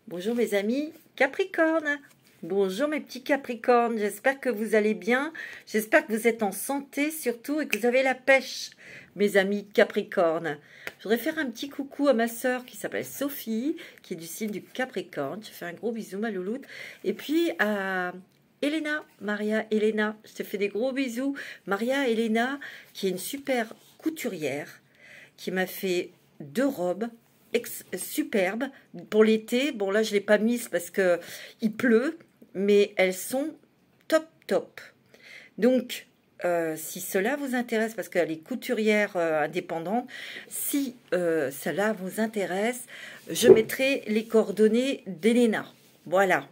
Bonjour mes amis Capricorne. Bonjour mes petits Capricornes. J'espère que vous allez bien. J'espère que vous êtes en santé surtout et que vous avez la pêche, mes amis Capricorne. Je voudrais faire un petit coucou à ma sœur qui s'appelle Sophie, qui est du signe du Capricorne. Je fais un gros bisou, ma louloute. Et puis à Elena, Maria Elena, je te fais des gros bisous. Maria Elena, qui est une super couturière, qui m'a fait 2 robes superbes pour l'été. Bon, là, je ne l'ai pas mise parce que il pleut, mais elles sont top, top. Donc, si cela vous intéresse, parce qu'elle est couturière indépendante, si cela vous intéresse, je mettrai les coordonnées d'Elena. Voilà.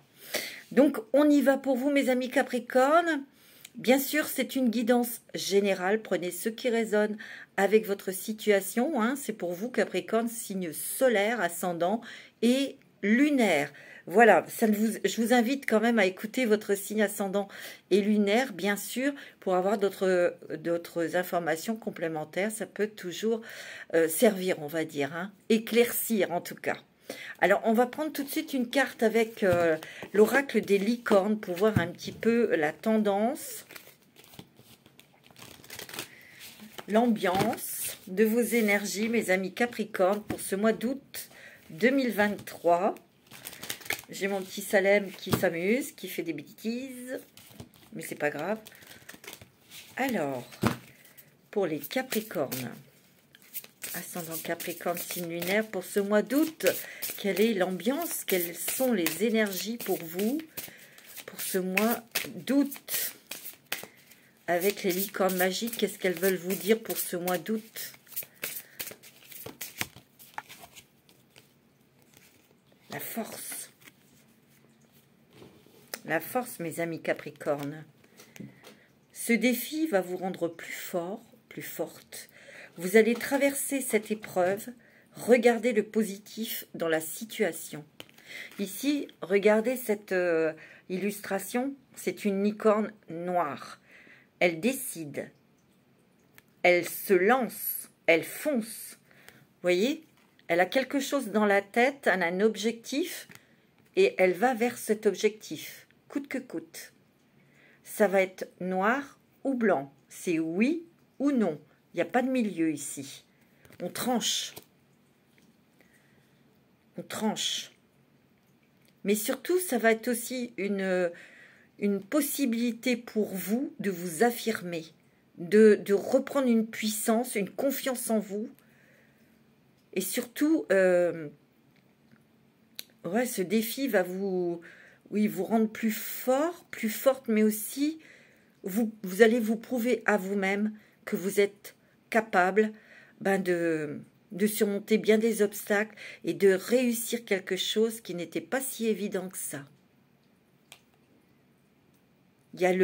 Donc, on y va pour vous, mes amis Capricorne. Bien sûr, c'est une guidance générale. Prenez ce qui résonne avec votre situation. Hein. C'est pour vous, Capricorne, signe solaire, ascendant et lunaire. Voilà, je vous invite quand même à écouter votre signe ascendant et lunaire, bien sûr, pour avoir d'autres informations complémentaires. Ça peut toujours servir, on va dire, hein. Éclaircir en tout cas. Alors, on va prendre tout de suite une carte avec l'oracle des licornes pour voir un petit peu la tendance, l'ambiance de vos énergies, mes amis Capricorne, pour ce mois d'août 2023. J'ai mon petit Salem qui s'amuse, qui fait des bêtises, mais c'est pas grave. Alors, pour les Capricornes, ascendant Capricorne, signe lunaire, pour ce mois d'août, quelle est l'ambiance? Quelles sont les énergies pour vous pour ce mois d'août? Avec les licornes magiques, qu'est-ce qu'elles veulent vous dire pour ce mois d'août? La force. La force, mes amis Capricorne. Ce défi va vous rendre plus fort, plus forte. Vous allez traverser cette épreuve. Regardez le positif dans la situation. Ici, regardez cette illustration. C'est une licorne noire. Elle décide. Elle se lance. Elle fonce. Vous voyez? Elle a quelque chose dans la tête. Elle a un objectif. Et elle va vers cet objectif. Coûte que coûte. Ça va être noir ou blanc. C'est oui ou non. Il n'y a pas de milieu ici. On tranche. On tranche. Mais surtout, ça va être aussi une possibilité pour vous de vous affirmer, de reprendre une puissance, une confiance en vous. Et surtout, ouais, ce défi va vous rendre plus fort, plus forte, mais aussi, vous allez vous prouver à vous-même que vous êtes capable de surmonter bien des obstacles et de réussir quelque chose qui n'était pas si évident que ça. Il y a tu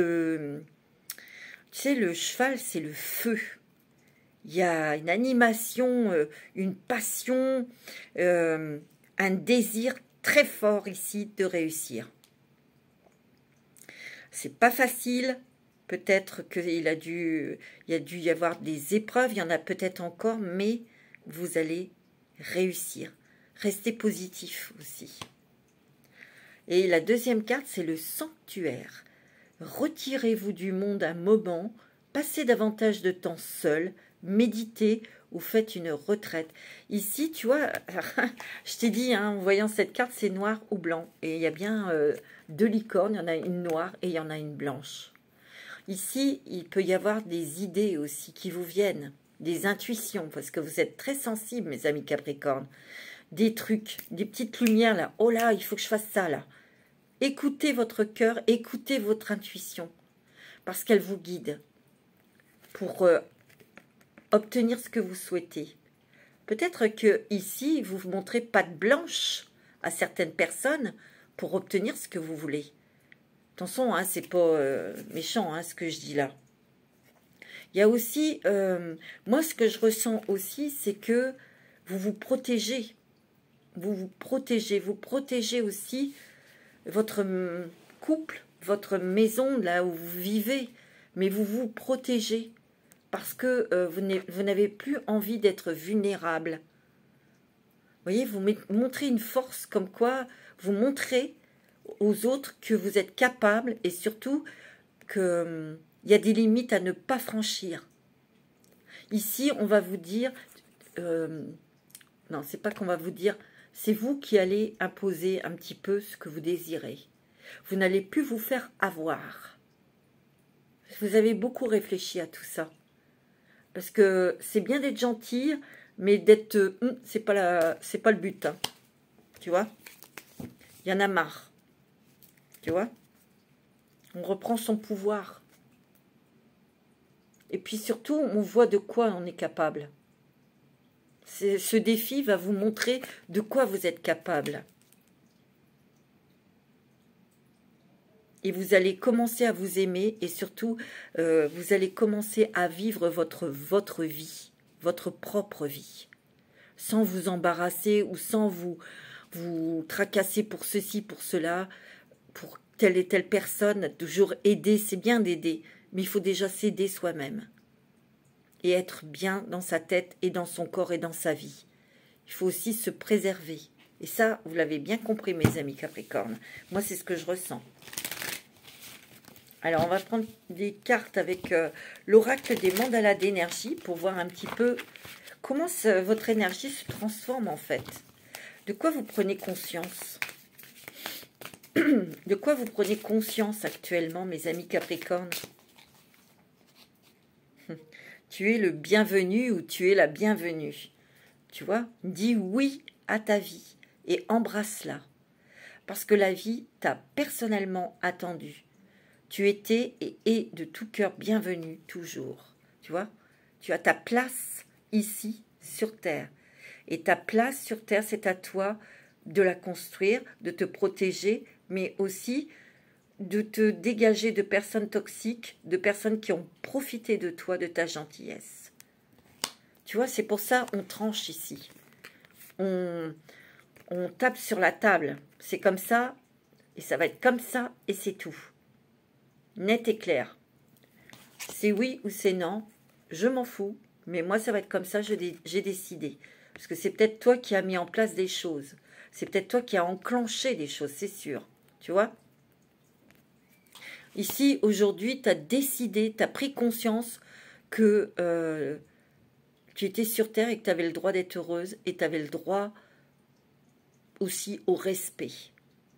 sais, le cheval, c'est le feu. Il y a une animation, une passion, un désir très fort ici de réussir. C'est pas facile. Peut-être qu'il a dû y avoir des épreuves, il y en a peut-être encore, mais vous allez réussir. Restez positif aussi. Et la deuxième carte, c'est le sanctuaire. Retirez-vous du monde un moment, passez davantage de temps seul, méditez ou faites une retraite. Ici, tu vois, je t'ai dit, hein, en voyant cette carte, c'est noir ou blanc. Et il y a bien 2 licornes, il y en a une noire et il y en a une blanche. Ici, il peut y avoir des idées aussi qui vous viennent, des intuitions, parce que vous êtes très sensibles, mes amis Capricorne. Des trucs, des petites lumières là. Oh là, il faut que je fasse ça là. Écoutez votre cœur, écoutez votre intuition, parce qu'elle vous guide pour obtenir ce que vous souhaitez. Peut-être que ici, vous vous montrez patte blanche à certaines personnes pour obtenir ce que vous voulez. Attention, hein, c'est pas méchant hein, ce que je dis là. Il y a aussi, moi ce que je ressens aussi, c'est que vous vous protégez. Vous protégez aussi votre couple, votre maison, là où vous vivez. Mais vous vous protégez parce que vous n'avez plus envie d'être vulnérable. voyez, vous montrez une force comme quoi vous montrez aux autres que vous êtes capable et surtout qu'il y a des limites à ne pas franchir. Ici, on va vous dire, non, c'est pas qu'on va vous dire, c'est vous qui allez imposer un petit peu ce que vous désirez. Vous n'allez plus vous faire avoir. Vous avez beaucoup réfléchi à tout ça. Parce que c'est bien d'être gentil, mais d'être... c'est pas le but. Hein. Tu vois? Il y en a marre. Tu vois? On reprend son pouvoir. Et puis surtout, on voit de quoi on est capable. Ce défi va vous montrer de quoi vous êtes capable. Et vous allez commencer à vous aimer et surtout, vous allez commencer à vivre votre vie, votre propre vie. Sans vous embarrasser ou sans vous tracasser pour ceci, pour cela, pour telle et telle personne. Toujours aider, c'est bien d'aider, mais il faut déjà s'aider soi-même. Et être bien dans sa tête et dans son corps et dans sa vie. Il faut aussi se préserver. Et ça, vous l'avez bien compris, mes amis Capricorne. Moi, c'est ce que je ressens. Alors, on va prendre des cartes avec l'oracle des mandalas d'énergie pour voir un petit peu comment votre énergie se transforme en fait. De quoi vous prenez conscience? De quoi vous prenez conscience actuellement, mes amis Capricorne? Tu es le bienvenu ou tu es la bienvenue. Tu vois? Dis oui à ta vie et embrasse-la. Parce que la vie t'a personnellement attendu. Tu étais et es de tout cœur bienvenu toujours. Tu vois? Tu as ta place ici sur Terre. Et ta place sur Terre, c'est à toi de la construire, de te protéger, mais aussi de te dégager de personnes toxiques, de personnes qui ont profité de toi, de ta gentillesse. Tu vois, c'est pour ça qu'on tranche ici. On tape sur la table. C'est comme ça, et ça va être comme ça, et c'est tout. Net et clair. C'est oui ou c'est non, je m'en fous, mais moi ça va être comme ça, j'ai décidé. Parce que c'est peut-être toi qui as mis en place des choses. C'est peut-être toi qui as enclenché des choses, c'est sûr. Tu vois? Ici, aujourd'hui, tu as décidé, tu as pris conscience que tu étais sur Terre et que tu avais le droit d'être heureuse et tu avais le droit aussi au respect.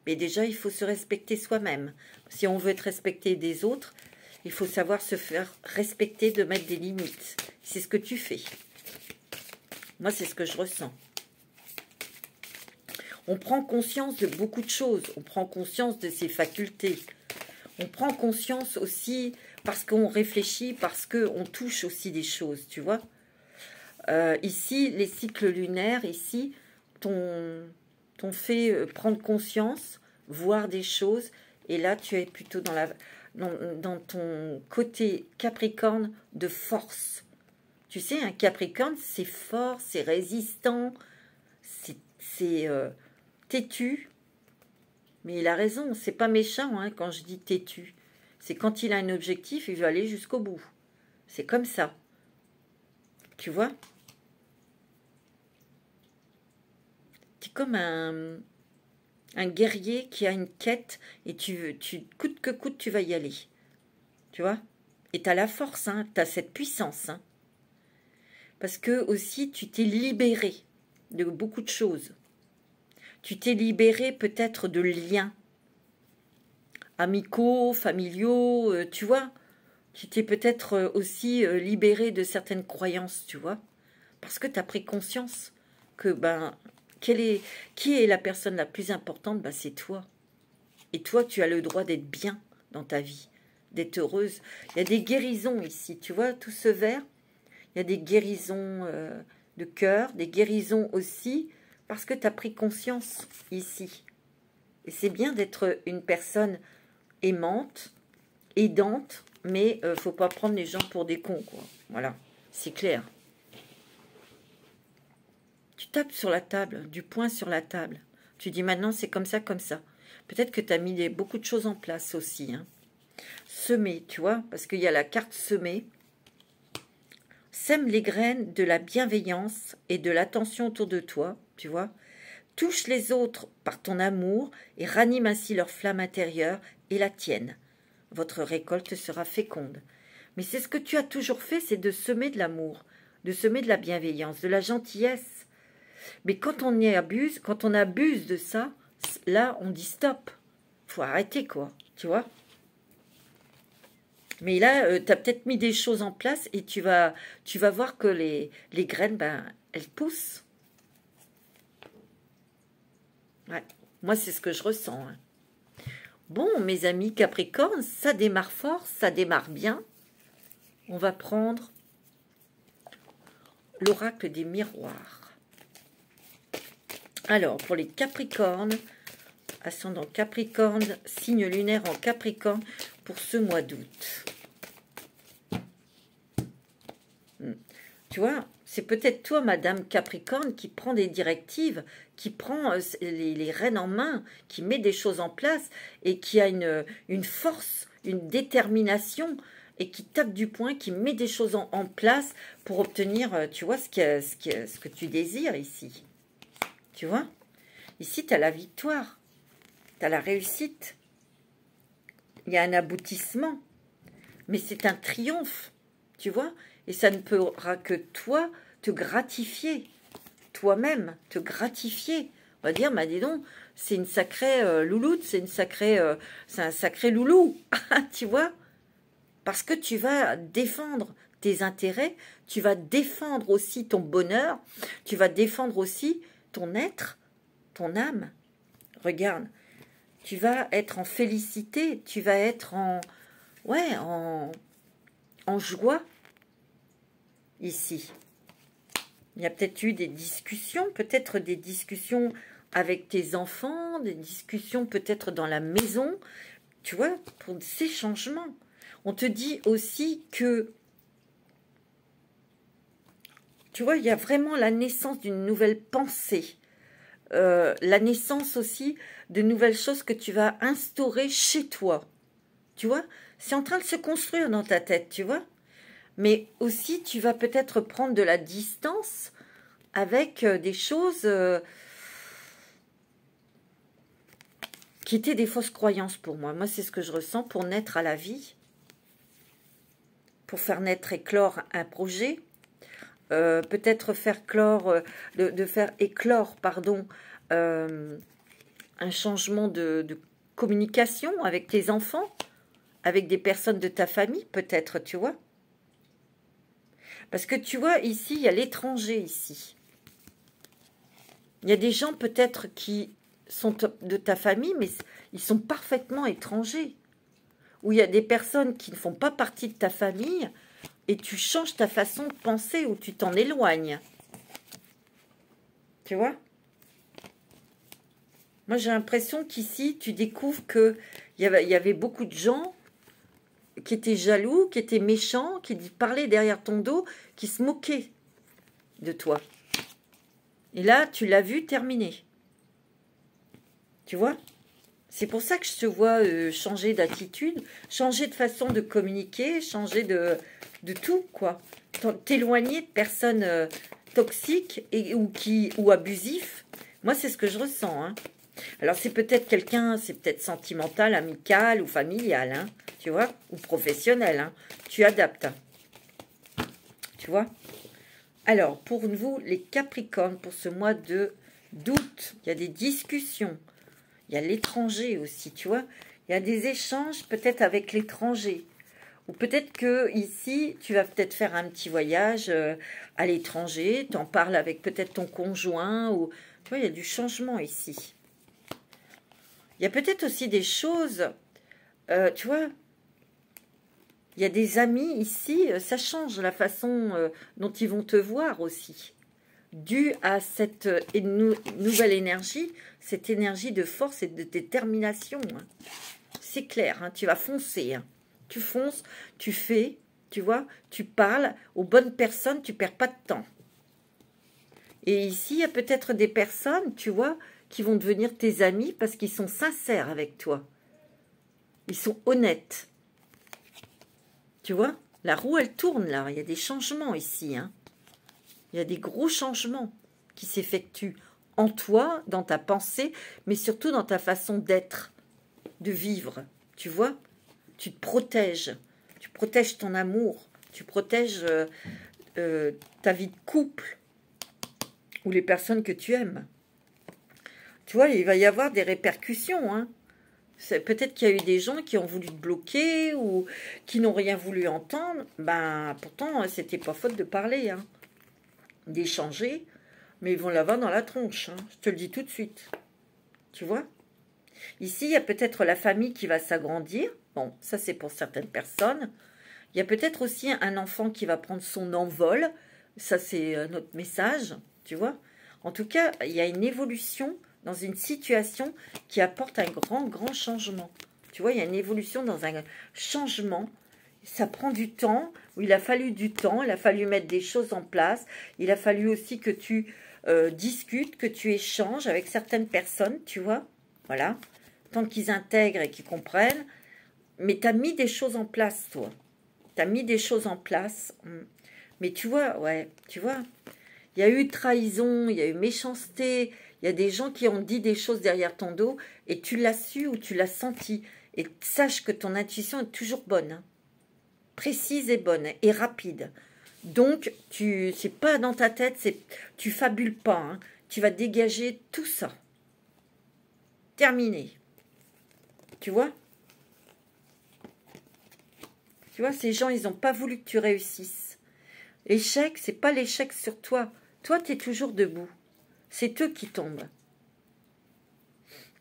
Mais déjà, il faut se respecter soi-même. Si on veut être respecté des autres, il faut savoir se faire respecter, de mettre des limites. C'est ce que tu fais. Moi, c'est ce que je ressens. On prend conscience de beaucoup de choses. On prend conscience de ses facultés. On prend conscience aussi parce qu'on réfléchit, parce qu'on touche aussi des choses, tu vois. Ici, les cycles lunaires, ici, t'ont fait prendre conscience, voir des choses. Et là, tu es plutôt dans ton côté Capricorne de force. Tu sais, un Capricorne, c'est fort, c'est résistant, c'est têtu. Mais il a raison, c'est pas méchant hein, quand je dis têtu. C'est quand il a un objectif, il veut aller jusqu'au bout. C'est comme ça. Tu vois? Tu es comme un guerrier qui a une quête et coûte que coûte, tu vas y aller. Tu vois? Et tu as la force, hein, tu as cette puissance. Hein. Parce que aussi, tu t'es libéré de beaucoup de choses. Tu t'es libéré peut-être de liens amicaux, familiaux, tu vois. Tu t'es peut-être aussi libéré de certaines croyances, tu vois. Parce que tu as pris conscience que, qui est la personne la plus importante? C'est toi. Et toi, tu as le droit d'être bien dans ta vie, d'être heureuse. Il y a des guérisons ici, tu vois, tout ce vert. Il y a des guérisons de cœur, des guérisons aussi, parce que tu as pris conscience ici. Et c'est bien d'être une personne aimante, aidante, mais il ne faut pas prendre les gens pour des cons, quoi. Voilà, c'est clair. Tu tapes sur la table, du poing sur la table. Tu dis maintenant c'est comme ça, comme ça. Peut-être que tu as mis beaucoup de choses en place aussi. Hein. Semer, tu vois, parce qu'il y a la carte semer. Sème les graines de la bienveillance et de l'attention autour de toi, tu vois. Touche les autres par ton amour et ranime ainsi leur flamme intérieure et la tienne. Votre récolte sera féconde. Mais c'est ce que tu as toujours fait, c'est de semer de l'amour, de semer de la bienveillance, de la gentillesse. Mais quand on y abuse, quand on abuse de ça, là, on dit stop. Faut arrêter, quoi, tu vois. Mais là, tu as peut-être mis des choses en place et tu vas voir que les graines, ben, elles poussent. Ouais. Moi, c'est ce que je ressens. Hein. Bon, mes amis Capricorne, ça démarre fort, ça démarre bien. On va prendre l'oracle des miroirs. Alors, pour les Capricornes, ascendant Capricorne, signe lunaire en Capricorne pour ce mois d'août. Tu vois, c'est peut-être toi, Madame Capricorne, qui prend des directives, qui prend les rênes en main, qui met des choses en place et qui a une force, une détermination et qui tape du poing, qui met des choses en place pour obtenir, tu vois, ce que tu désires ici. Tu vois? Ici, tu as la victoire, tu as la réussite. Il y a un aboutissement, mais c'est un triomphe, tu vois? Et ça ne pourra que toi te gratifier, toi-même te gratifier. On va dire, bah dis donc, c'est une sacrée louloute, c'est un sacré loulou, tu vois? Parce que tu vas défendre tes intérêts, tu vas défendre aussi ton bonheur, tu vas défendre aussi ton être, ton âme. Regarde, tu vas être en félicité, tu vas être en joie ici. Il y a peut-être eu des discussions, avec tes enfants, des discussions peut-être dans la maison, tu vois, pour ces changements. On te dit aussi que, tu vois, il y a vraiment la naissance d'une nouvelle pensée, la naissance aussi de nouvelles choses que tu vas instaurer chez toi. Tu vois, c'est en train de se construire dans ta tête, tu vois. Mais aussi, tu vas peut-être prendre de la distance avec des choses qui étaient des fausses croyances pour moi. Moi, c'est ce que je ressens pour naître à la vie, pour faire naître, éclore un projet, peut-être faire faire éclore, pardon, un changement de communication avec tes enfants, avec des personnes de ta famille, peut-être, tu vois. Parce que tu vois, ici, il y a l'étranger, ici. Il y a des gens peut-être qui sont de ta famille, mais ils sont parfaitement étrangers. Ou il y a des personnes qui ne font pas partie de ta famille et tu changes ta façon de penser ou tu t'en éloignes. Tu vois? Moi, j'ai l'impression qu'ici, tu découvres qu'il y avait beaucoup de gens qui étaient jaloux, qui étaient méchants, qui parlaient derrière ton dos, qui se moquaient de toi. Et là, tu l'as vu terminer. Tu vois? C'est pour ça que je te vois changer d'attitude, changer de façon de communiquer, changer de tout, quoi. T'éloigner de personnes toxiques ou abusifs. Moi, c'est ce que je ressens, hein. Alors, c'est peut-être quelqu'un, c'est peut-être sentimental, amical ou familial, hein, tu vois, ou professionnel, hein. Tu adaptes, tu vois. Alors, pour vous, les Capricornes, pour ce mois d'août, il y a des discussions. Il y a l'étranger aussi, tu vois. Il y a des échanges peut-être avec l'étranger. Ou peut-être que ici, tu vas peut-être faire un petit voyage à l'étranger. Tu en parles avec peut-être ton conjoint. Ou tu vois, il y a du changement ici. Il y a peut-être aussi des choses, tu vois. Il y a des amis ici, ça change la façon dont ils vont te voir aussi. Dû à cette nouvelle énergie, cette énergie de force et de détermination. Hein. C'est clair, hein, tu vas foncer. Hein. Tu fonces, tu fais, tu vois, tu parles aux bonnes personnes, tu ne perds pas de temps. Et ici, il y a peut-être des personnes, tu vois, qui vont devenir tes amis parce qu'ils sont sincères avec toi. Ils sont honnêtes. Tu vois, la roue, elle tourne là. Il y a des changements ici, hein. Il y a des gros changements qui s'effectuent en toi, dans ta pensée, mais surtout dans ta façon d'être, de vivre. Tu vois? Tu te protèges. Tu protèges ton amour. Tu protèges ta vie de couple ou les personnes que tu aimes. Tu vois, il va y avoir des répercussions, hein. Peut-être qu'il y a eu des gens qui ont voulu te bloquer ou qui n'ont rien voulu entendre. Ben, pourtant, c'était pas faute de parler, hein, d'échanger, mais ils vont l'avoir dans la tronche, hein. Je te le dis tout de suite. Tu vois? Ici, il y a peut-être la famille qui va s'agrandir. Bon, ça, c'est pour certaines personnes. Il y a peut-être aussi un enfant qui va prendre son envol. Ça, c'est notre message, tu vois? En tout cas, il y a une évolution dans une situation qui apporte un grand changement. Tu vois, il y a une évolution dans un changement. Ça prend du temps, où il a fallu du temps, il a fallu mettre des choses en place. Il a fallu aussi que tu discutes, que tu échanges avec certaines personnes, tu vois. Voilà. Tant qu'ils intègrent et qu'ils comprennent. Mais tu as mis des choses en place, toi. Tu as mis des choses en place. Mais tu vois, ouais, tu vois, il y a eu trahison, il y a eu méchanceté, il y a des gens qui ont dit des choses derrière ton dos et tu l'as su ou tu l'as senti. Et sache que ton intuition est toujours bonne, hein, précise et bonne et rapide. Donc, c'est pas dans ta tête, tu fabules pas, hein, tu vas dégager tout ça. Terminé. Tu vois? Tu vois, ces gens, ils n'ont pas voulu que tu réussisses. L'échec, c'est pas l'échec sur toi. Toi, tu es toujours debout. C'est eux qui tombent.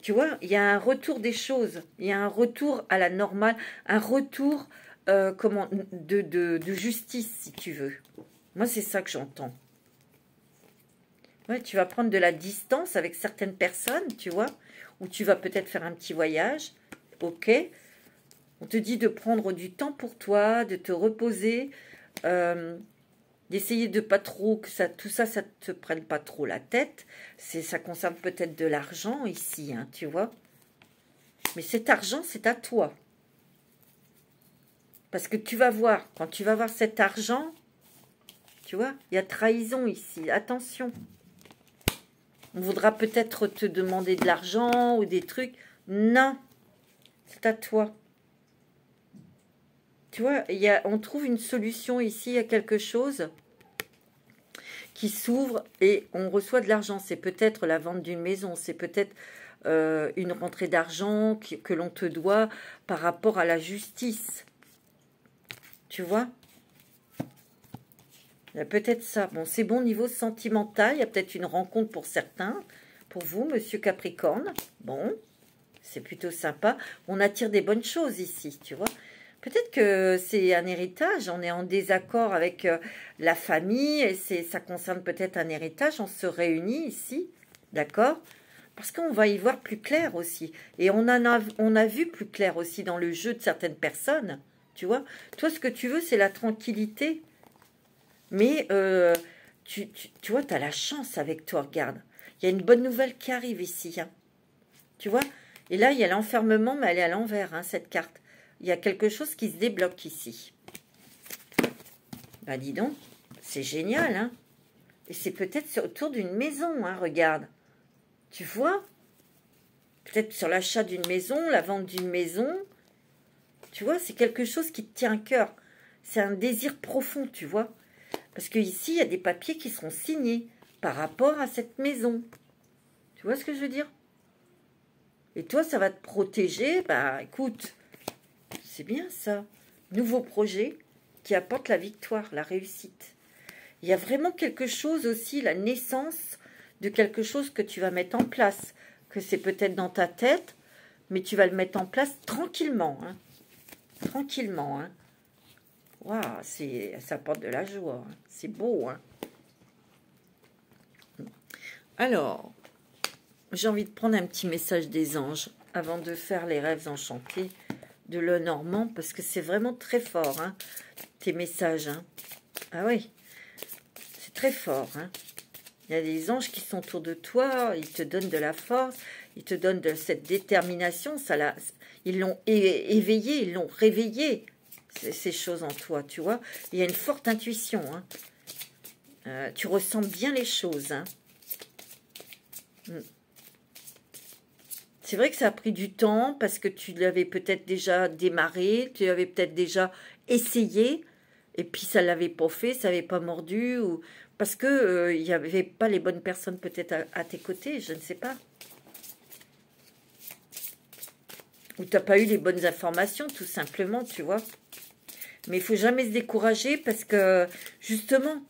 Tu vois, il y a un retour des choses. Il y a un retour à la normale. Un retour de justice, si tu veux. Moi, c'est ça que j'entends. Ouais, tu vas prendre de la distance avec certaines personnes, tu vois. Ou tu vas peut-être faire un petit voyage. Ok. On te dit de prendre du temps pour toi, de te reposer, d'essayer de pas trop, que tout ça, ça te prenne pas trop la tête. Ça concerne peut-être de l'argent ici, hein, tu vois. Mais cet argent, c'est à toi. Parce que tu vas voir, quand tu vas voir cet argent, tu vois, il y a trahison ici. Attention. On voudra peut-être te demander de l'argent ou des trucs. Non, c'est à toi. Tu vois, on trouve une solution ici, il y a quelque chose qui s'ouvre et on reçoit de l'argent. C'est peut-être la vente d'une maison, c'est peut-être une rentrée d'argent que l'on te doit par rapport à la justice. Tu vois? Il y a peut-être ça. Bon, c'est bon niveau sentimental, il y a peut-être une rencontre pour certains. Pour vous, monsieur Capricorne. Bon, c'est plutôt sympa. On attire des bonnes choses ici, tu vois? Peut-être que c'est un héritage, on est en désaccord avec la famille, et ça concerne peut-être un héritage, on se réunit ici, d'accord? Parce qu'on va y voir plus clair aussi. Et on a vu plus clair aussi dans le jeu de certaines personnes, tu vois? Toi, ce que tu veux, c'est la tranquillité. Mais tu vois, tu as la chance avec toi, regarde. Il y a une bonne nouvelle qui arrive ici, hein. Tu vois? Et là, il y a l'enfermement, mais elle est à l'envers, hein, cette carte. Il y a quelque chose qui se débloque ici. Ben dis donc, c'est génial, hein. Et c'est peut-être autour d'une maison, hein, regarde. Tu vois? Peut-être sur l'achat d'une maison, la vente d'une maison. Tu vois, c'est quelque chose qui te tient à cœur. C'est un désir profond, tu vois. Parce qu'ici, il y a des papiers qui seront signés par rapport à cette maison. Tu vois ce que je veux dire? Et toi, ça va te protéger. Bah, écoute... C'est bien ça. Nouveau projet qui apporte la victoire, la réussite. Il y a vraiment quelque chose aussi, la naissance de quelque chose que tu vas mettre en place. Que c'est peut-être dans ta tête, mais tu vas le mettre en place tranquillement. Hein. Tranquillement. Hein. Waouh, ça apporte de la joie. Hein. C'est beau. Hein. Alors, j'ai envie de prendre un petit message des anges avant de faire les rêves enchantés de Lenormand, parce que c'est vraiment très fort, hein, tes messages. Hein. Ah oui, c'est très fort. Hein. Il y a des anges qui sont autour de toi, ils te donnent de la force, ils te donnent de cette détermination. Ils l'ont éveillé, ils l'ont réveillé, ces choses en toi, tu vois. Il y a une forte intuition. Hein. Tu ressens bien les choses. Hein. C'est vrai que ça a pris du temps parce que tu l'avais peut-être déjà démarré, tu l'avais peut-être déjà essayé, et puis ça ne l'avait pas fait, ça n'avait pas mordu, ou parce que il n'y avait pas les bonnes personnes peut-être à tes côtés, je ne sais pas. Ou tu n'as pas eu les bonnes informations, tout simplement, tu vois. Mais il ne faut jamais se décourager parce que, justement,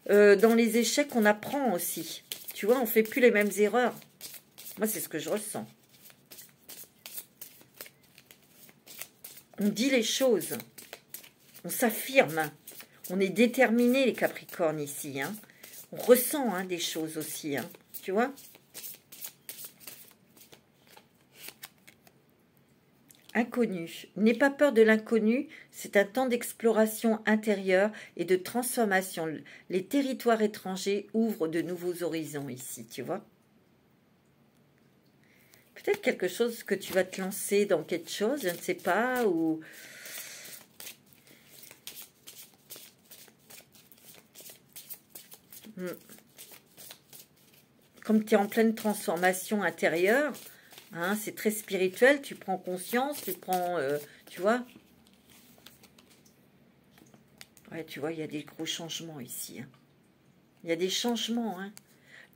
dans les échecs, on apprend aussi. Tu vois, on ne fait plus les mêmes erreurs. Moi, c'est ce que je ressens. On dit les choses. On s'affirme. On est déterminé, les Capricornes, ici. Hein. On ressent hein, des choses aussi. Hein. Tu vois? Inconnu. N'aie pas peur de l'inconnu. C'est un temps d'exploration intérieure et de transformation. Les territoires étrangers ouvrent de nouveaux horizons ici. Tu vois? Peut-être quelque chose que tu vas te lancer dans quelque chose, je ne sais pas, ou... Comme tu es en pleine transformation intérieure, hein, c'est très spirituel, tu prends conscience, tu prends... tu vois? Ouais, tu vois, il y a des gros changements ici. Hein. Il y a des changements, hein.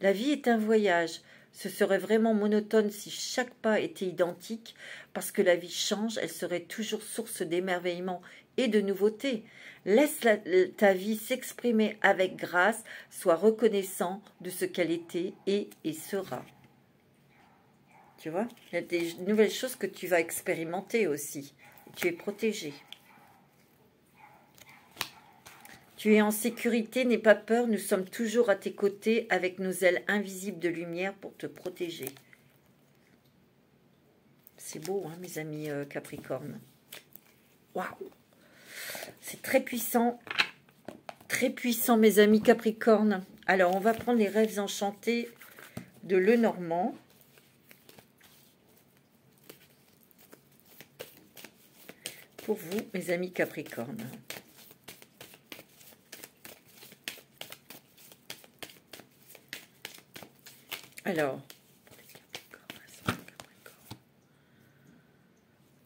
La vie est un voyage. Ce serait vraiment monotone si chaque pas était identique, parce que la vie change, elle serait toujours source d'émerveillement et de nouveautés. Laisse ta vie s'exprimer avec grâce, sois reconnaissant de ce qu'elle était et sera. Tu vois, il y a des nouvelles choses que tu vas expérimenter aussi. Tu es protégé. Tu es en sécurité, n'aie pas peur, nous sommes toujours à tes côtés avec nos ailes invisibles de lumière pour te protéger. C'est beau, hein, mes amis Capricorne. Waouh! C'est très puissant, mes amis Capricorne. Alors, on va prendre les rêves enchantés de Lenormand. Pour vous, mes amis Capricorne. Alors,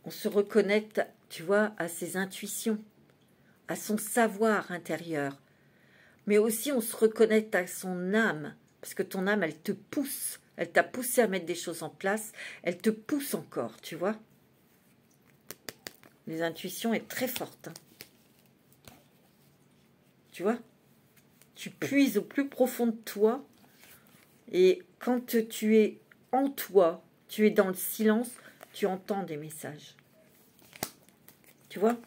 on se reconnecte, tu vois, à ses intuitions, à son savoir intérieur. Mais aussi, on se reconnecte à son âme, parce que ton âme, elle te pousse. Elle t'a poussé à mettre des choses en place. Elle te pousse encore, tu vois. Les intuitions est très forte. Hein. Tu vois, tu puises au plus profond de toi. Et quand tu es en toi, tu es dans le silence, tu entends des messages. Tu vois?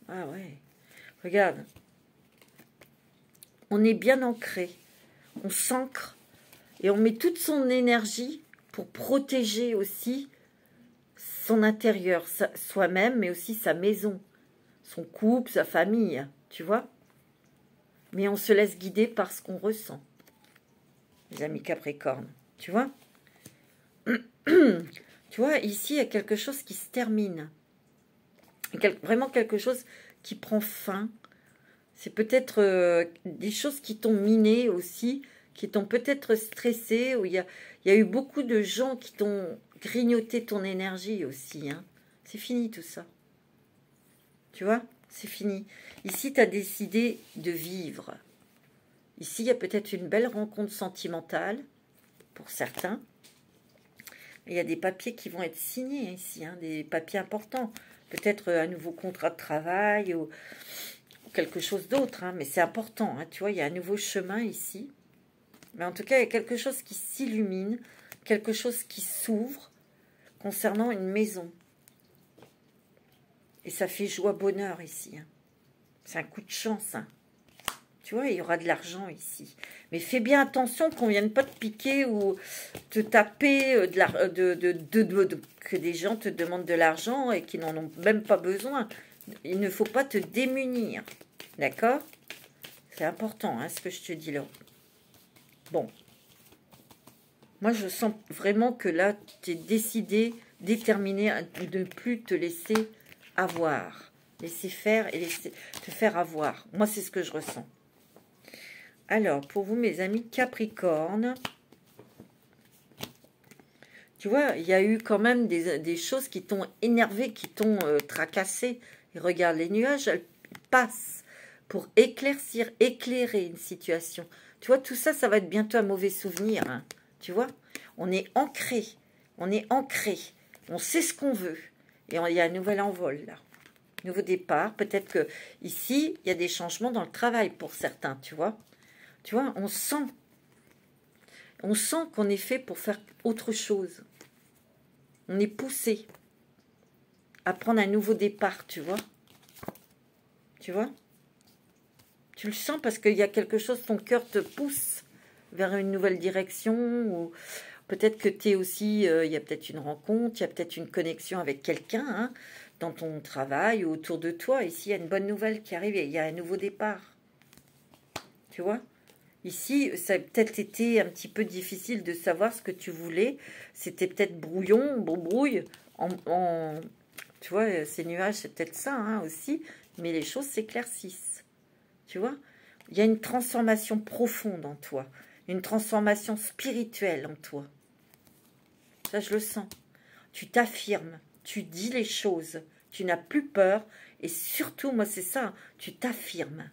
Ah ouais. Regarde. On est bien ancré. On s'ancre et on met toute son énergie pour protéger aussi son intérieur, soi-même, mais aussi sa maison, son couple, sa famille. Tu vois? Mais on se laisse guider par ce qu'on ressent. Les amis Capricorne, tu vois? Tu vois, ici, il y a quelque chose qui se termine. Vraiment quelque chose qui prend fin. C'est peut-être des choses qui t'ont miné aussi, qui t'ont peut-être stressé, où il y a eu beaucoup de gens qui t'ont grignoté ton énergie aussi. Hein. C'est fini tout ça. Tu vois? C'est fini. Ici, tu as décidé de vivre. Ici, il y a peut-être une belle rencontre sentimentale, pour certains. Il y a des papiers qui vont être signés ici, hein, des papiers importants. Peut-être un nouveau contrat de travail ou quelque chose d'autre, hein, mais c'est important. Hein, tu vois, il y a un nouveau chemin ici. Mais en tout cas, il y a quelque chose qui s'illumine, quelque chose qui s'ouvre concernant une maison. Et ça fait joie, bonheur ici. Hein. C'est un coup de chance. Hein. Tu vois, il y aura de l'argent ici. Mais fais bien attention qu'on ne vienne pas te piquer ou te taper que des gens te demandent de l'argent et qui n'en ont même pas besoin. Il ne faut pas te démunir. D'accord? C'est important, hein, ce que je te dis là. Bon. Moi, je sens vraiment que là, tu es décidé, déterminé à ne plus te laisser avoir. Laisser faire et te faire avoir. Moi, c'est ce que je ressens. Alors, pour vous, mes amis Capricorne, Tu vois, il y a eu quand même des choses qui t'ont énervé, qui t'ont tracassé. Et regarde, les nuages, elles passent pour éclaircir, éclairer une situation. Tu vois, tout ça, ça va être bientôt un mauvais souvenir. Hein. Tu vois, on est ancré. On est ancré. On sait ce qu'on veut. Et il y a un nouvel envol, là. Nouveau départ. Peut-être que ici, il y a des changements dans le travail pour certains, tu vois. Tu vois, on sent qu'on est fait pour faire autre chose. On est poussé à prendre un nouveau départ, tu vois. Tu vois? Tu le sens parce qu'il y a quelque chose, ton cœur te pousse vers une nouvelle direction. Ou peut-être que tu es aussi, il y a peut-être une rencontre, il y a peut-être une connexion avec quelqu'un hein, dans ton travail ou autour de toi. Ici, il y a une bonne nouvelle qui arrive, il y a un nouveau départ. Tu vois? Ici, ça a peut-être été un petit peu difficile de savoir ce que tu voulais. C'était peut-être brouillon, brouille. Tu vois, ces nuages, c'est peut-être ça hein, aussi. Mais les choses s'éclaircissent. Tu vois? Il y a une transformation profonde en toi. Une transformation spirituelle en toi. Ça, je le sens. Tu t'affirmes. Tu dis les choses. Tu n'as plus peur. Et surtout, moi, c'est ça. Tu t'affirmes.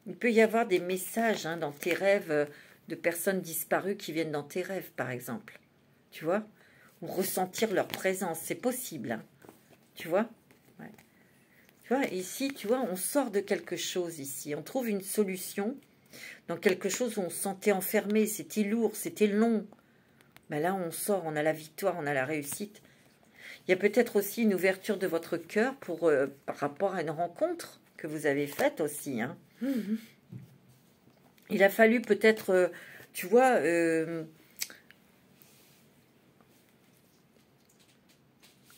Il peut y avoir des messages hein, dans tes rêves de personnes disparues qui viennent dans tes rêves, par exemple. Tu vois? Ou ressentir leur présence. C'est possible. Hein. Tu vois? Ouais. Tu vois, ici, tu vois, on sort de quelque chose ici. On trouve une solution dans quelque chose où on se sentait enfermé. C'était lourd, c'était long. Ben là, on sort, on a la victoire, on a la réussite. Il y a peut-être aussi une ouverture de votre cœur par rapport à une rencontre que vous avez faite aussi. Hein. Il a fallu peut-être, tu vois,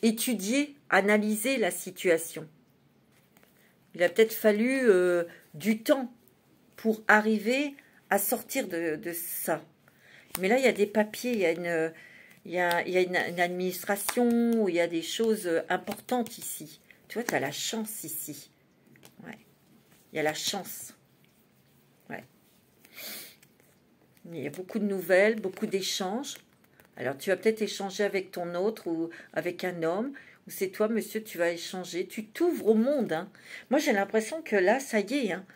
étudier, analyser la situation. Il a peut-être fallu du temps pour arriver à sortir de ça. Mais là, il y a des papiers, il y a une administration, où il y a des choses importantes ici. Tu vois, tu as la chance ici. Ouais. Il y a la chance. Ouais. Il y a beaucoup de nouvelles, beaucoup d'échanges. Alors, tu vas peut-être échanger avec ton autre ou avec un homme. Ou c'est toi, monsieur, tu vas échanger. Tu t'ouvres au monde. Hein. Moi, j'ai l'impression que là, ça y est. Hein,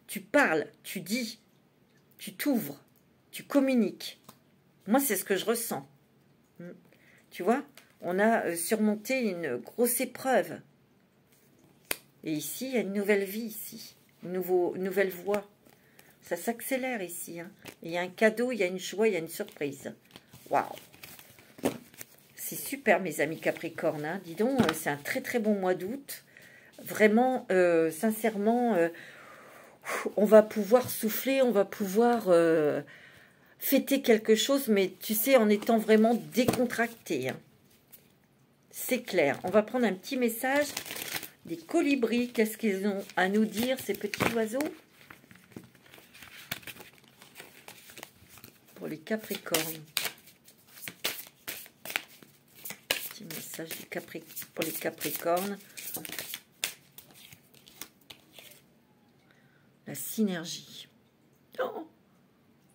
tu parles, tu dis, tu t'ouvres, tu communiques. Moi, c'est ce que je ressens. Tu vois, on a surmonté une grosse épreuve. Et ici, il y a une nouvelle vie, ici. Une nouvelle voie. Ça s'accélère ici. Hein. Il y a un cadeau, il y a une joie, il y a une surprise. Waouh! C'est super, mes amis Capricorne. Hein. Dis donc, c'est un très très bon mois d'août. Vraiment, sincèrement, on va pouvoir souffler, on va pouvoir fêter quelque chose, mais tu sais, en étant vraiment décontracté. Hein. C'est clair. On va prendre un petit message des colibris. Qu'est-ce qu'ils ont à nous dire, ces petits oiseaux? Pour les Capricornes. Petit message pour les Capricornes. La synergie. Oh,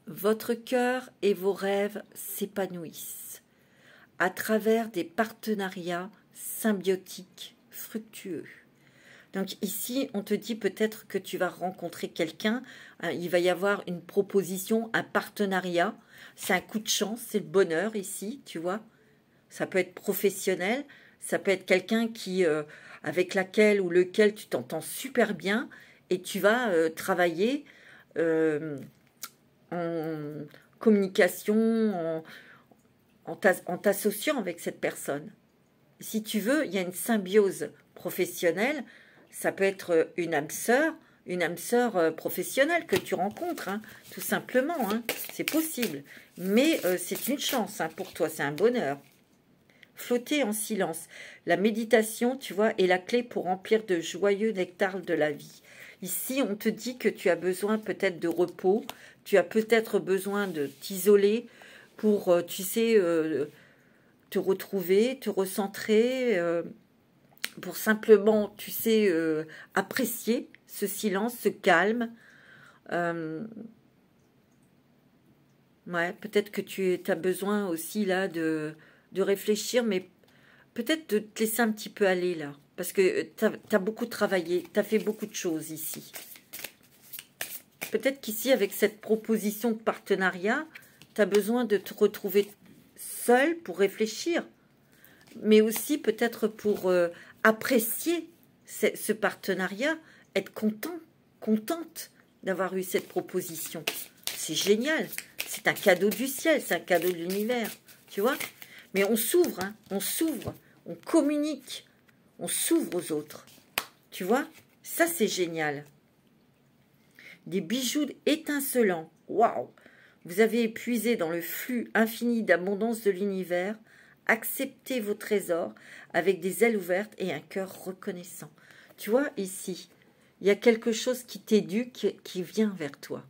votre cœur et vos rêves s'épanouissent à travers des partenariats symbiotiques fructueux. Donc ici, on te dit peut-être que tu vas rencontrer quelqu'un, il va y avoir une proposition, un partenariat, c'est un coup de chance, c'est le bonheur ici, tu vois. Ça peut être professionnel, ça peut être quelqu'un qui, avec laquelle ou lequel tu t'entends super bien et tu vas travailler en communication, en t'associant avec cette personne. Si tu veux, il y a une symbiose professionnelle. Ça peut être une âme sœur professionnelle que tu rencontres, hein, tout simplement. Hein, c'est possible. Mais c'est une chance hein, pour toi, c'est un bonheur. Flotter en silence. La méditation, tu vois, est la clé pour remplir de joyeux nectar de la vie. Ici, on te dit que tu as besoin peut-être de repos. Tu as peut-être besoin de t'isoler pour, tu sais, te retrouver, te recentrer, pour simplement, tu sais, apprécier ce silence, ce calme. Ouais, peut-être que tu as besoin aussi là de réfléchir, mais peut-être de te laisser un petit peu aller là. Parce que tu as beaucoup travaillé, tu as fait beaucoup de choses ici. Peut-être qu'ici, avec cette proposition de partenariat, tu as besoin de te retrouver seul pour réfléchir. Mais aussi peut-être pour apprécier ce partenariat, être contente d'avoir eu cette proposition. C'est génial. C'est un cadeau du ciel, c'est un cadeau de l'univers. Tu vois? Mais on s'ouvre, hein, on s'ouvre, on communique, on s'ouvre aux autres. Tu vois? Ça, c'est génial. Des bijoux étincelants. Waouh! Vous avez épuisé dans le flux infini d'abondance de l'univers. Acceptez vos trésors avec des ailes ouvertes et un cœur reconnaissant. Tu vois, ici, il y a quelque chose qui t'éduque, qui vient vers toi.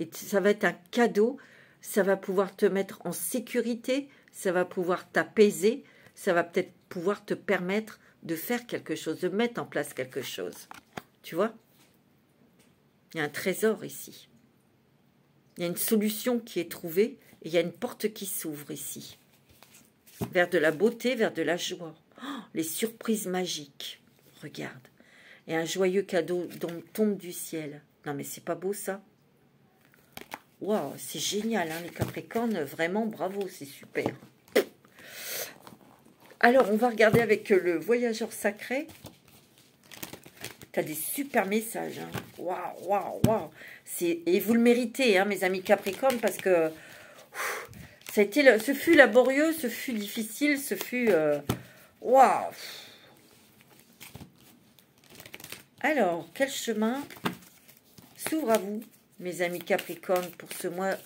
Et ça va être un cadeau, ça va pouvoir te mettre en sécurité, ça va pouvoir t'apaiser, ça va peut-être pouvoir te permettre de faire quelque chose, de mettre en place quelque chose. Tu vois? Il y a un trésor ici. Il y a une solution qui est trouvée et il y a une porte qui s'ouvre ici. Vers de la beauté, vers de la joie. Oh, les surprises magiques. Regarde. Et un joyeux cadeau tombe du ciel. Non mais c'est pas beau ça? Waouh, c'est génial, hein, les Capricornes. Vraiment, bravo, c'est super. Alors, on va regarder avec le voyageur sacré. Tu as des super messages. Hein. Waouh, waouh, waouh. Et vous le méritez, hein, mes amis Capricornes, parce que ça a été ce fut laborieux, ce fut difficile, ce fut... Waouh. Alors, quel chemin s'ouvre à vous, mes amis Capricornes, pour ce mois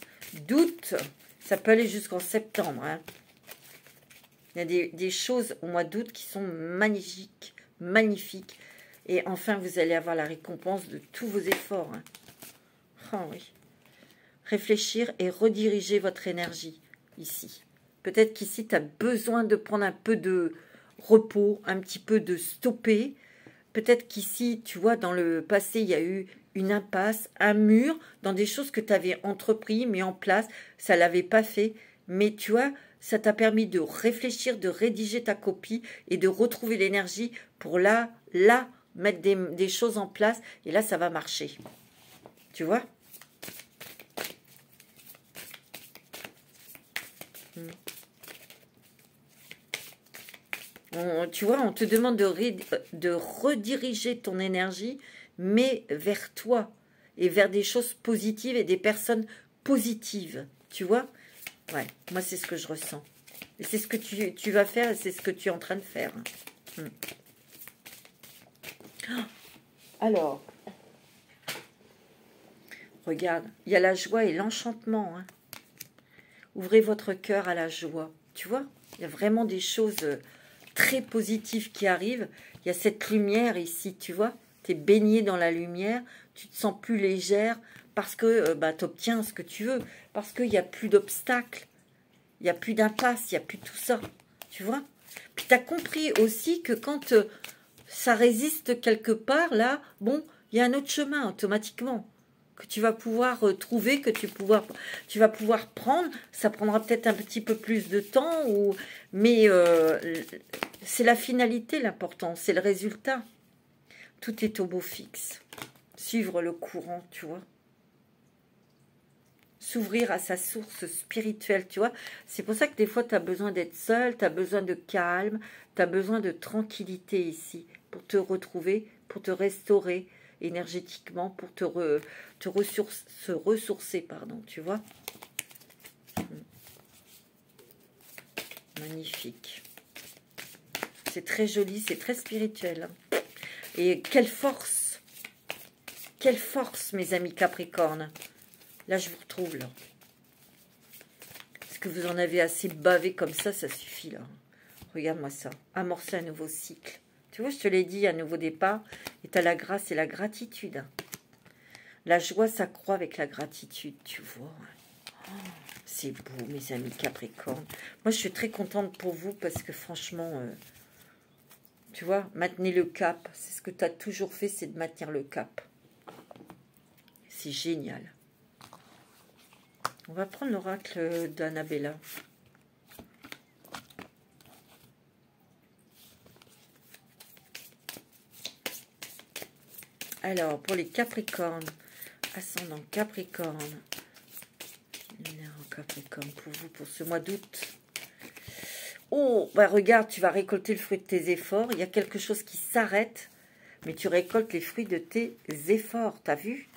d'août? Ça peut aller jusqu'en septembre. Hein. Il y a des choses au mois d'août qui sont magnifiques, magnifiques. Et enfin, vous allez avoir la récompense de tous vos efforts. Hein. Oh, oui. Réfléchir et rediriger votre énergie ici. Peut-être qu'ici, tu as besoin de prendre un peu de repos, un petit peu de stopper. Peut-être qu'ici, tu vois, dans le passé, il y a eu une impasse, un mur, dans des choses que tu avais entrepris, mis en place. Ça ne l'avait pas fait. Mais tu vois, ça t'a permis de réfléchir, de rédiger ta copie et de retrouver l'énergie pour là, mettre des choses en place. Et là, ça va marcher. Tu vois? Tu vois, on te demande de rediriger ton énergie, mais vers toi et vers des choses positives et des personnes positives. Tu vois? Ouais, moi, c'est ce que je ressens. Et c'est ce que tu vas faire et c'est ce que tu es en train de faire. Alors, regarde, il y a la joie et l'enchantement. Hein. Ouvrez votre cœur à la joie. Tu vois? Il y a vraiment des choses très positives qui arrivent. Il y a cette lumière ici, tu vois? Tu es baigné dans la lumière, tu te sens plus légère parce que tu obtiens ce que tu veux, parce qu'il n'y a plus d'obstacles, il n'y a plus d'impasse, il n'y a plus tout ça, tu vois? Puis tu as compris aussi que quand ça résiste quelque part, là, bon, il y a un autre chemin automatiquement que tu vas pouvoir trouver, que tu vas pouvoir prendre. Ça prendra peut-être un petit peu plus de temps, mais c'est la finalité l'important, c'est le résultat. Tout est au beau fixe. Suivre le courant, tu vois. S'ouvrir à sa source spirituelle, tu vois. C'est pour ça que des fois, tu as besoin d'être seul, tu as besoin de calme, tu as besoin de tranquillité ici, pour te retrouver, pour te restaurer énergétiquement, pour te ressourcer, pardon, tu vois. Magnifique. C'est très joli, c'est très spirituel. Et quelle force! Quelle force, mes amis Capricorne! Là, je vous retrouve, là. Est-ce que vous en avez assez bavé comme ça? Ça suffit, là. Regarde-moi ça. Amorcer un nouveau cycle. Tu vois, je te l'ai dit, un nouveau départ. Et tu as la grâce et la gratitude. La joie s'accroît avec la gratitude, tu vois. Oh, c'est beau, mes amis Capricorne. Moi, je suis très contente pour vous parce que, franchement, Tu vois, maintenez le cap. C'est ce que tu as toujours fait, c'est de maintenir le cap. C'est génial. On va prendre l'oracle d'Annabella. Alors, pour les Capricornes, ascendant Capricorne, lunaire en Capricorne, pour vous, pour ce mois d'août. Oh, bah regarde, tu vas récolter le fruit de tes efforts. Il y a quelque chose qui s'arrête, mais tu récoltes les fruits de tes efforts. T'as vu?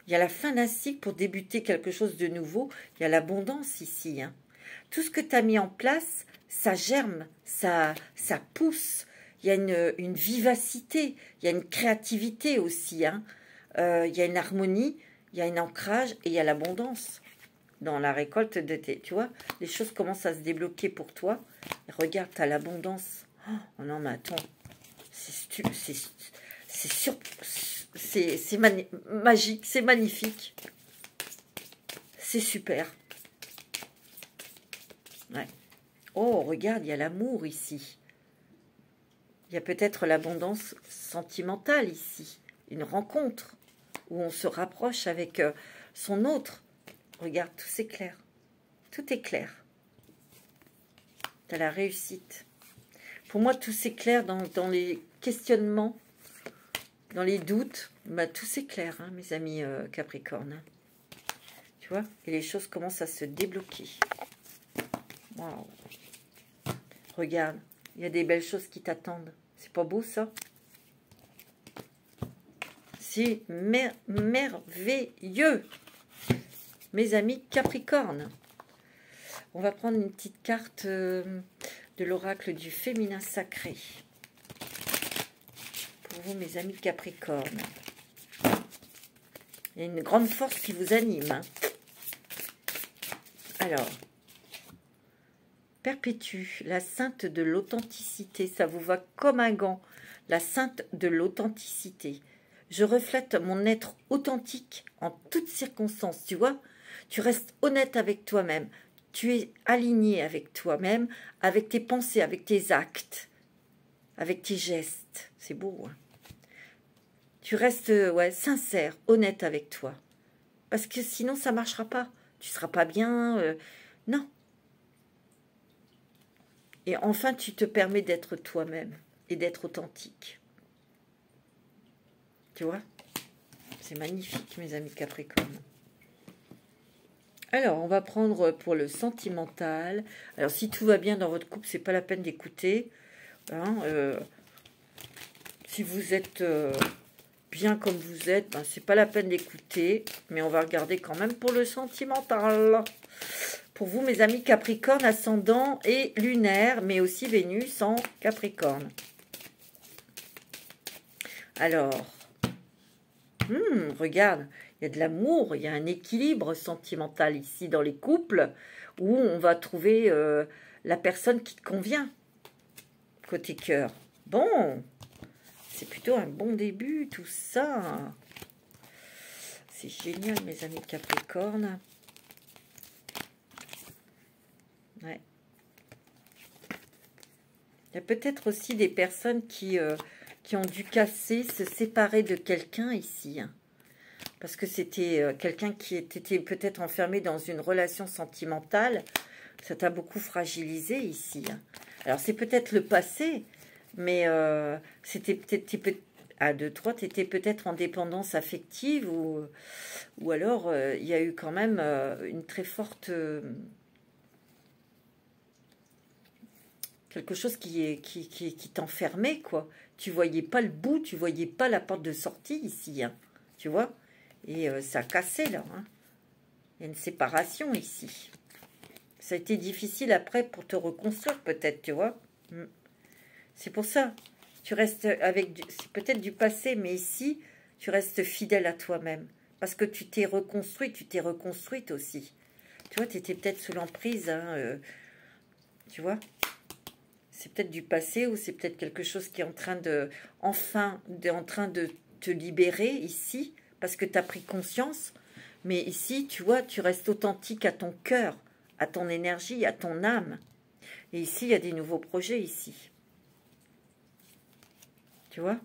Il y a la fin d'un cycle pour débuter quelque chose de nouveau. Il y a l'abondance ici. Hein. Tout ce que tu as mis en place, ça germe, ça pousse. Il y a une vivacité, il y a une créativité aussi. Hein. Il y a une harmonie, il y a un ancrage et il y a l'abondance. Dans la récolte de tes... Tu vois, les choses commencent à se débloquer pour toi. Et regarde, tu as l'abondance. Oh non, mais attends. C'est magique, c'est magnifique. C'est super. Ouais. Oh, regarde, il y a l'amour ici. Il y a peut-être l'abondance sentimentale ici. Une rencontre où on se rapproche avec son autre. Regarde, tout c'est clair. Tout est clair. Tu as la réussite. Pour moi, tout c'est clair dans les questionnements, dans les doutes. Bah, tout c'est clair, hein, mes amis Capricorne. Hein. Tu vois? Et les choses commencent à se débloquer. Waouh! Regarde, il y a des belles choses qui t'attendent. C'est pas beau, ça? C'est merveilleux! Mes amis Capricorne. On va prendre une petite carte de l'oracle du féminin sacré. Pour vous, mes amis Capricorne. Il y a une grande force qui vous anime. Hein. Alors, Perpétue, la sainte de l'authenticité. Ça vous va comme un gant. La sainte de l'authenticité. Je reflète mon être authentique en toutes circonstances, tu vois. Tu restes honnête avec toi-même. Tu es aligné avec toi-même, avec tes pensées, avec tes actes, avec tes gestes. C'est beau, hein. Tu restes sincère, honnête avec toi. Parce que sinon, ça ne marchera pas. Tu ne seras pas bien. Non. Et enfin, tu te permets d'être toi-même et d'être authentique. Tu vois? C'est magnifique, mes amis Capricorne. Alors, on va prendre pour le sentimental. Alors, si tout va bien dans votre couple, c'est pas la peine d'écouter. Hein, si vous êtes bien comme vous êtes, ben, c'est pas la peine d'écouter. Mais on va regarder quand même pour le sentimental. Pour vous, mes amis Capricorne, ascendant et lunaire, mais aussi Vénus en Capricorne. Alors, regarde. Il y a de l'amour, il y a un équilibre sentimental ici dans les couples où on va trouver la personne qui te convient côté cœur. Bon, c'est plutôt un bon début tout ça. C'est génial mes amis Capricorne. Ouais. Il y a peut-être aussi des personnes qui ont dû casser, se séparer de quelqu'un ici. Hein. Parce que c'était quelqu'un qui était peut-être enfermé dans une relation sentimentale. Ça t'a beaucoup fragilisé ici. Hein. Alors, c'est peut-être le passé, mais c'était peut-être... À 2-3, tu étais peut-être en dépendance affective ou alors il y a eu quand même une très forte... quelque chose qui t'enfermait, quoi. Tu voyais pas le bout, tu voyais pas la porte de sortie ici, hein, tu vois. Et ça a cassé, là. Hein. Il y a une séparation ici. Ça a été difficile après pour te reconstruire, peut-être, tu vois. C'est pour ça. Tu restes avec... C'est peut-être du passé, mais ici, tu restes fidèle à toi-même. Parce que tu t'es reconstruit, tu t'es reconstruite aussi. Tu vois, tu étais peut-être sous l'emprise, hein, tu vois. C'est peut-être du passé ou c'est peut-être quelque chose qui est en train de... Enfin, en train de te libérer ici. Parce que tu as pris conscience, mais ici, tu vois, tu restes authentique à ton cœur, à ton énergie, à ton âme. Et ici, il y a des nouveaux projets, ici. Tu vois?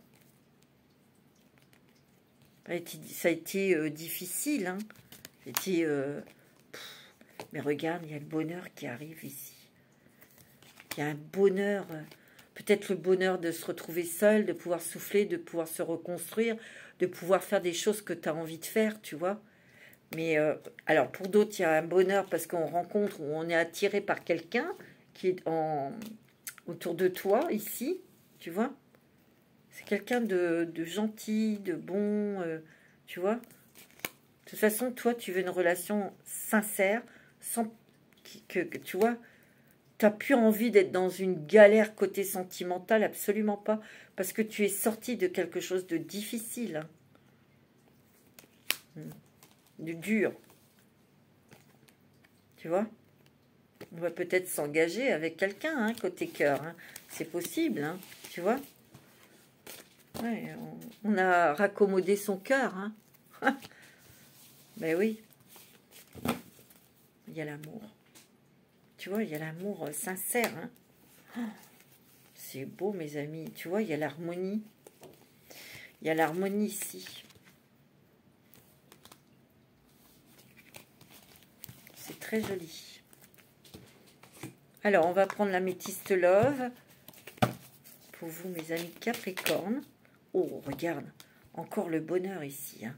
Ça a été difficile, hein. Ça a été, mais regarde, il y a le bonheur qui arrive ici. Il y a un bonheur, peut-être le bonheur de se retrouver seul, de pouvoir souffler, de pouvoir se reconstruire, de pouvoir faire des choses que tu as envie de faire, tu vois. Mais alors pour d'autres, il y a un bonheur parce qu'on rencontre ou on est attiré par quelqu'un qui est autour de toi, ici, tu vois. C'est quelqu'un de gentil, de bon, tu vois. De toute façon, toi, tu veux une relation sincère, sans que tu vois, tu n'as plus envie d'être dans une galère côté sentimental, absolument pas, parce que tu es sorti de quelque chose de difficile, hein, de dur, tu vois. On va peut-être s'engager avec quelqu'un, hein, côté cœur, hein. C'est possible, hein, tu vois. Ouais, on a raccommodé son cœur, hein. Ben oui, il y a l'amour. Tu vois, il y a l'amour sincère, hein. C'est beau, mes amis. Tu vois, il y a l'harmonie. Il y a l'harmonie ici. C'est très joli. Alors, on va prendre l'améthyste love. Pour vous, mes amis Capricorne. Oh, regarde. Encore le bonheur ici, hein.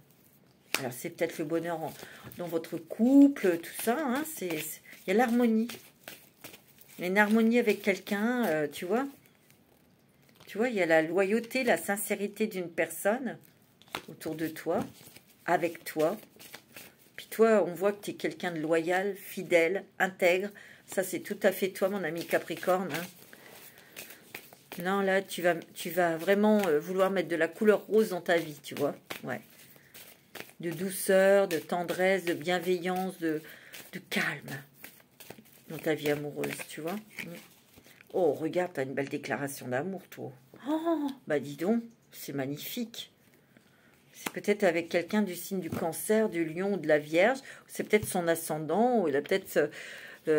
Alors, c'est peut-être le bonheur dans votre couple, tout ça, hein. Il y a l'harmonie. Il y a une harmonie avec quelqu'un, tu vois. Tu vois, il y a la loyauté, la sincérité d'une personne autour de toi, avec toi. Puis toi, on voit que tu es quelqu'un de loyal, fidèle, intègre. Ça, c'est tout à fait toi, mon ami Capricorne, hein. Non, là, tu vas vraiment vouloir mettre de la couleur rose dans ta vie, tu vois. Ouais. De douceur, de tendresse, de bienveillance, de calme dans ta vie amoureuse, tu vois. Oh, regarde, tu as une belle déclaration d'amour, toi. Oh, bah dis donc, c'est magnifique. C'est peut-être avec quelqu'un du signe du Cancer, du Lion ou de la Vierge. C'est peut-être son ascendant, ou il a peut-être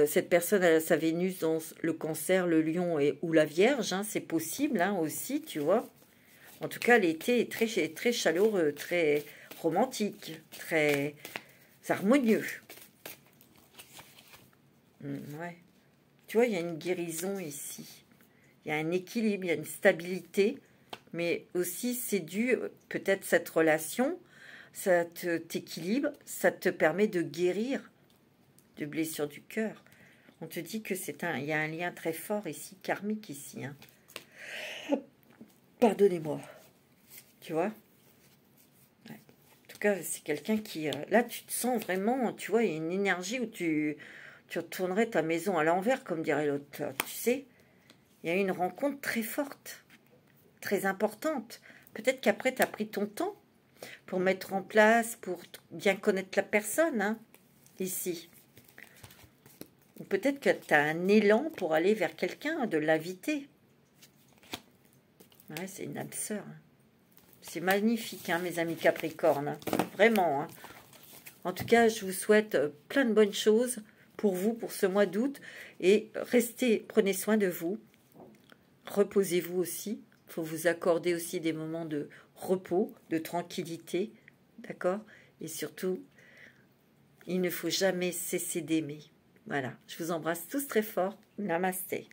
cette personne a sa Vénus dans le Cancer, le Lion ou la Vierge. Hein, c'est possible, hein, aussi, tu vois. En tout cas, l'été est très, très chaleureux, très romantique, très harmonieux. Ouais. Tu vois, il y a une guérison ici. Il y a un équilibre, il y a une stabilité. Mais aussi, c'est dû, peut-être cette relation, ça t'équilibre, ça te permet de guérir de blessures du cœur. On te dit que il y a un lien très fort ici, karmique ici. Hein. Pardonnez-moi. Tu vois? Ouais. En tout cas, c'est quelqu'un qui... là, tu te sens vraiment, tu vois, il y a une énergie où tu retournerais ta maison à l'envers, comme dirait l'autre. Tu sais, il y a une rencontre très forte, très importante. Peut-être qu'après, tu as pris ton temps pour mettre en place, pour bien connaître la personne, hein, ici. Ou peut-être que tu as un élan pour aller vers quelqu'un, de l'inviter. Ouais, c'est une âme sœur. Hein. C'est magnifique, hein, mes amis Capricorne. Hein. Vraiment. Hein. En tout cas, je vous souhaite plein de bonnes choses pour vous, pour ce mois d'août. Et restez, prenez soin de vous. Reposez-vous aussi. Il faut vous accorder aussi des moments de repos, de tranquillité. D'accord? Et surtout, il ne faut jamais cesser d'aimer. Voilà. Je vous embrasse tous très fort. Namasté.